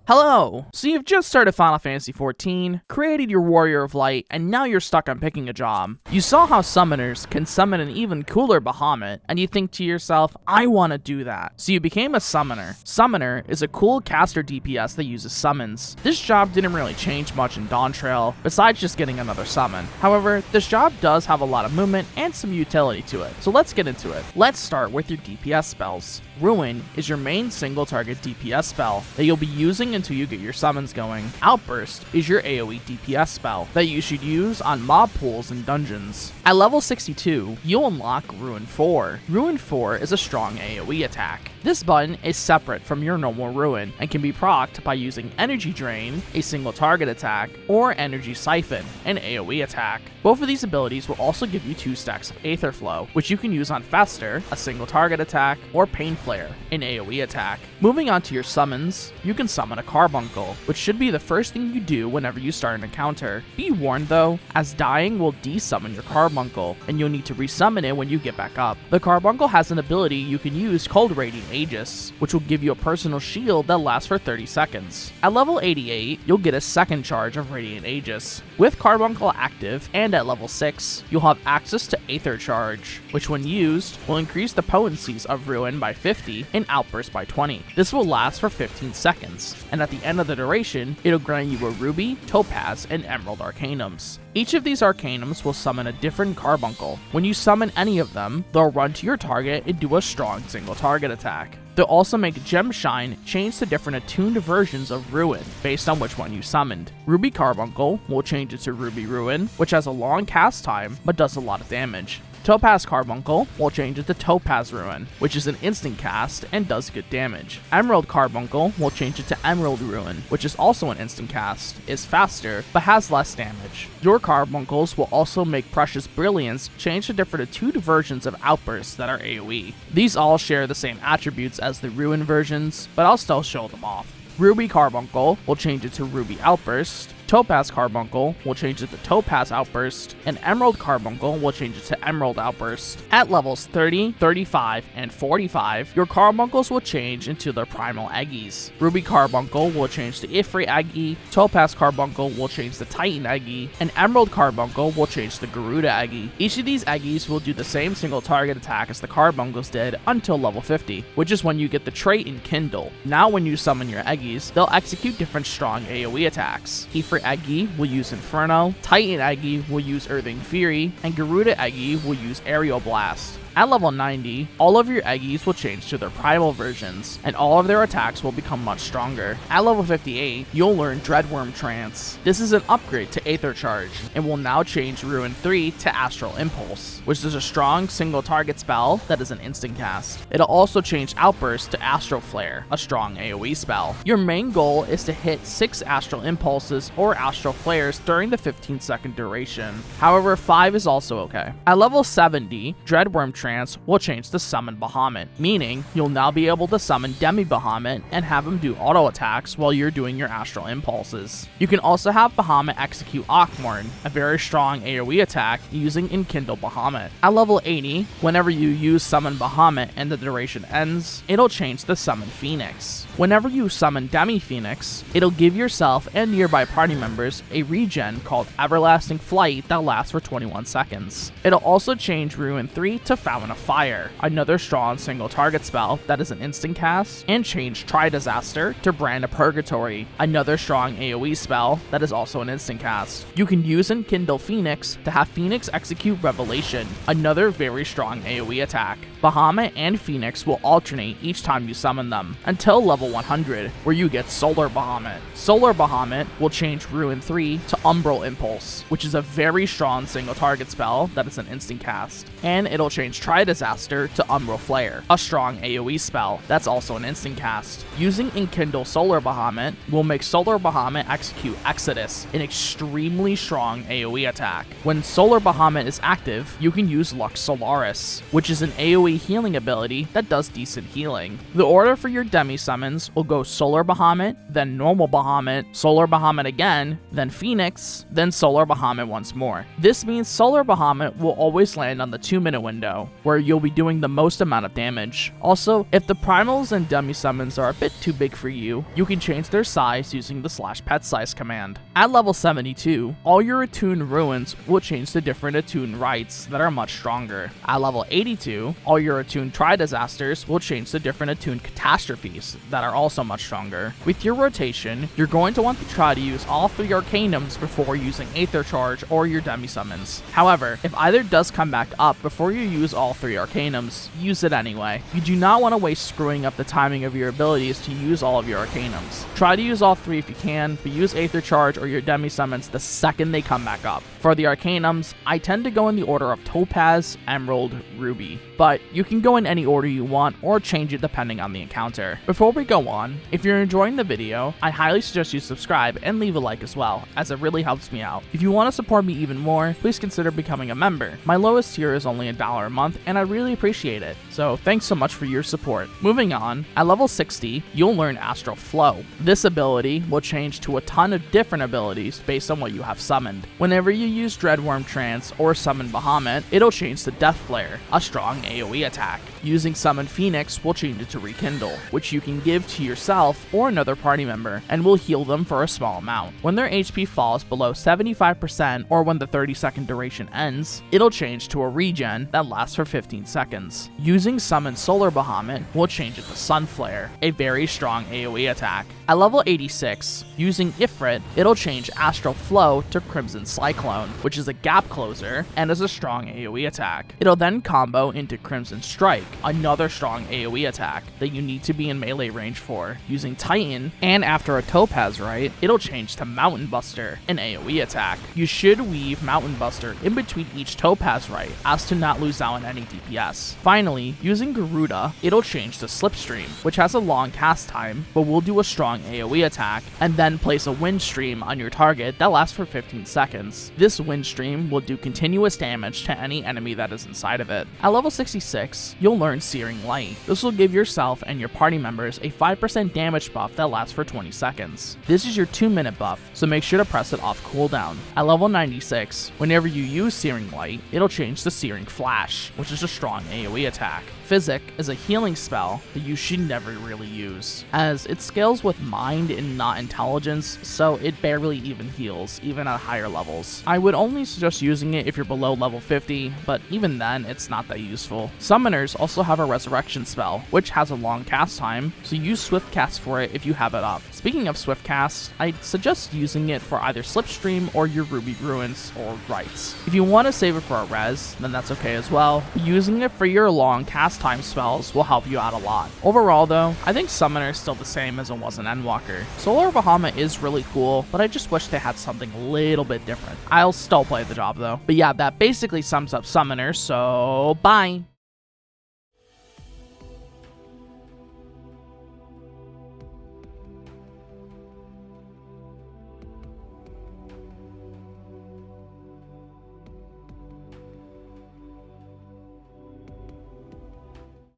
Hello! So you've just started Final Fantasy XIV, created your Warrior of Light, and now you're stuck on picking a job. You saw how summoners can summon an even cooler Bahamut, and you think to yourself, I want to do that. So you became a summoner. Summoner is a cool caster DPS that uses summons. This job didn't really change much in Dawntrail, besides just getting another summon. However, this job does have a lot of movement and some utility to it, so let's get into it. Let's start with your DPS spells. Ruin is your main single target DPS spell that you'll be using until you get your summons going. Outburst is your AoE DPS spell that you should use on mob pools and dungeons. At level 62, you'll unlock Ruin 4. Ruin 4 is a strong AoE attack. This button is separate from your normal Ruin and can be procced by using Energy Drain, a single target attack, or Energy Siphon, an AoE attack. Both of these abilities will also give you 2 stacks of Aether Flow, which you can use on Fester, a single target attack, or Pain Flare, an AoE attack. Moving on to your summons, you can summon a Carbuncle, which should be the first thing you do whenever you start an encounter. Be warned though, as dying will desummon your Carbuncle, and you'll need to resummon it when you get back up. The Carbuncle has an ability you can use called Radiant Egis, which will give you a personal shield that lasts for 30 seconds. At level 88, you'll get a second charge of Radiant Egis. With Carbuncle active, and at level 6, you'll have access to Aethercharge, which when used, will increase the potencies of Ruin by 50 and Outburst by 20. This will last for 15 seconds, and at the end of the duration, it'll grant you a Ruby, Topaz, and Emerald Arcanums. Each of these Arcanums will summon a different Carbuncle. When you summon any of them, they'll run to your target and do a strong single target attack. They'll also make Gemshine change to different attuned versions of Ruin based on which one you summoned. Ruby Carbuncle will change it to Ruby Ruin, which has a long cast time but does a lot of damage. Topaz Carbuncle will change it to Topaz Ruin, which is an instant cast and does good damage. Emerald Carbuncle will change it to Emerald Ruin, which is also an instant cast, is faster, but has less damage. Your Carbuncles will also make Precious Brilliance change to different attuned versions of Outbursts that are AoE. These all share the same attributes as the Ruin versions, but I'll still show them off. Ruby Carbuncle will change it to Ruby Outburst, Topaz Carbuncle will change it to Topaz Outburst, and Emerald Carbuncle will change it to Emerald Outburst. At levels 30, 35, and 45, your Carbuncles will change into their Primal Egis. Ruby Carbuncle will change to FFXIV, Topaz Carbuncle will change to Titan Eggy, and Emerald Carbuncle will change to Garuda Eggy. Each of these Eggies will do the same single target attack as the Carbuncles did until level 50, which is when you get the trait Enkindle. Now when you summon your Eggies, they'll execute different strong AoE attacks. Eggy will use Inferno, Titan Eggy will use Earthing Fury, and Garuda Eggy will use Aerial Blast. At level 90, all of your Eggies will change to their primal versions, and all of their attacks will become much stronger. At level 58, you'll learn Dreadwyrm Trance. This is an upgrade to Aethercharge, and will now change Ruin 3 to Astral Impulse, which is a strong single target spell that is an instant cast. It'll also change Outburst to Astral Flare, a strong AoE spell. Your main goal is to hit 6 Astral Impulses or Astral Flares during the 15-second duration. However, 5 is also okay. At level 70, Dreadwyrm Trance will change to Summon Bahamut, meaning you'll now be able to summon Demi Bahamut and have him do auto attacks while you're doing your Astral Impulses. You can also have Bahamut execute Akmorn, a very strong AoE attack using Enkindle Bahamut. At level 80, whenever you use Summon Bahamut and the duration ends, it'll change to Summon Phoenix. Whenever you summon Demi Phoenix, it'll give yourself and nearby party members a regen called Everlasting Flight that lasts for 21 seconds. It'll also change Ruin 3 to Fountain of Fire, another strong single target spell that is an instant cast, and change Tri-Disaster to Brand of Purgatory, another strong AoE spell that is also an instant cast. You can use Enkindle Phoenix to have Phoenix execute Revelation, another very strong AoE attack. Bahamut and Phoenix will alternate each time you summon them, until level 100, where you get Solar Bahamut. Solar Bahamut will change Ruin 3 to Umbral Impulse, which is a very strong single target spell that is an instant cast, and it'll change Tri-Disaster to Umbral Flare, a strong AoE spell that's also an instant cast. Using Enkindle Solar Bahamut will make Solar Bahamut execute Exodus, an extremely strong AoE attack. When Solar Bahamut is active, you can use Lux Solaris, which is an AoE healing ability that does decent healing. The order for your Demi summons will go Solar Bahamut, then Normal Bahamut, Solar Bahamut again, then Phoenix, then Solar Bahamut once more. This means Solar Bahamut will always land on the 2-minute window, Spell, where you'll be doing the most amount of damage. Also, if the primals and demi-summons are a bit too big for you, you can change their size using the /PetSize command. At level 72, all your attuned ruins will change to different attuned rites that are much stronger. At level 82, all your attuned Tri-Disasters will change to different attuned catastrophes that are also much stronger. With your rotation, you're going to want to try to use all 3 Arcanums before using Aethercharge or your demi-summons. However, if either does come back up before you use all 3 Arcanums, use it anyway. You do not want to waste screwing up the timing of your abilities to use all of your Arcanums. Try to use all 3 if you can, but use Aethercharge or your demi-summons the second they come back up. For the Arcanums, I tend to go in the order of Topaz, Emerald, Ruby, but you can go in any order you want or change it depending on the encounter. Before we go on, if you're enjoying the video, I highly suggest you subscribe and leave a like as well, as it really helps me out. If you want to support me even more, please consider becoming a member. My lowest tier is only $1 a month, and I really appreciate it, so thanks so much for your support. Moving on, at level 60, you'll learn Astral Flow. This ability will change to a ton of different abilities based on what you have summoned. Whenever you use Dreadwyrm Trance or summon Bahamut, it'll change to Death Flare, a strong AoE attack. Using Summon Phoenix will change it to Rekindle, which you can give to yourself or another party member, and will heal them for a small amount. When their HP falls below 75% or when the 30-second duration ends, it'll change to a regen that lasts for 15 seconds. Using Summon Solar Bahamut will change it to Sunflare, a very strong AoE attack. At level 86, using Ifrit, it'll change Astral Flow to Crimson Cyclone, which is a gap closer and is a strong AoE attack. It'll then combo into Crimson Strike, another strong AoE attack that you need to be in melee range for, using Titan, and after a Topaz rite, it'll change to Mountain Buster, an AoE attack. You should weave Mountain Buster in between each Topaz rite as to not lose out on any DPS. Finally, using Garuda, it'll change to Slipstream, which has a long cast time, but will do a strong AoE attack, and then place a wind stream on your target that lasts for 15 seconds. This wind stream will do continuous damage to any enemy that is inside of it. At level 66, you'll learn Searing Light. This will give yourself and your party members a 5% damage buff that lasts for 20 seconds. This is your 2-minute buff, so make sure to press it off cooldown. At level 96, whenever you use Searing Light, it'll change to Searing Flash, which is a strong AoE attack. Physic is a healing spell that you should never really use, as it scales with mind and not intelligence, so it barely even heals, even at higher levels. I would only suggest using it if you're below level 50, but even then, it's not that useful. Summoners also have a Resurrection spell, which has a long cast time, so use Swift Cast for it if you have it up. Speaking of Swift Cast, I'd suggest using it for either Slipstream or your Ruby Ruins or Rites. If you want to save it for a res, then that's okay as well. Using it for your long cast time spells will help you out a lot. Overall though, I think Summoner is still the same as it was in Endwalker. Solar Bahamut is really cool, but I just wish they had something a little bit different. I'll still play the job though. But yeah, that basically sums up Summoner, so bye!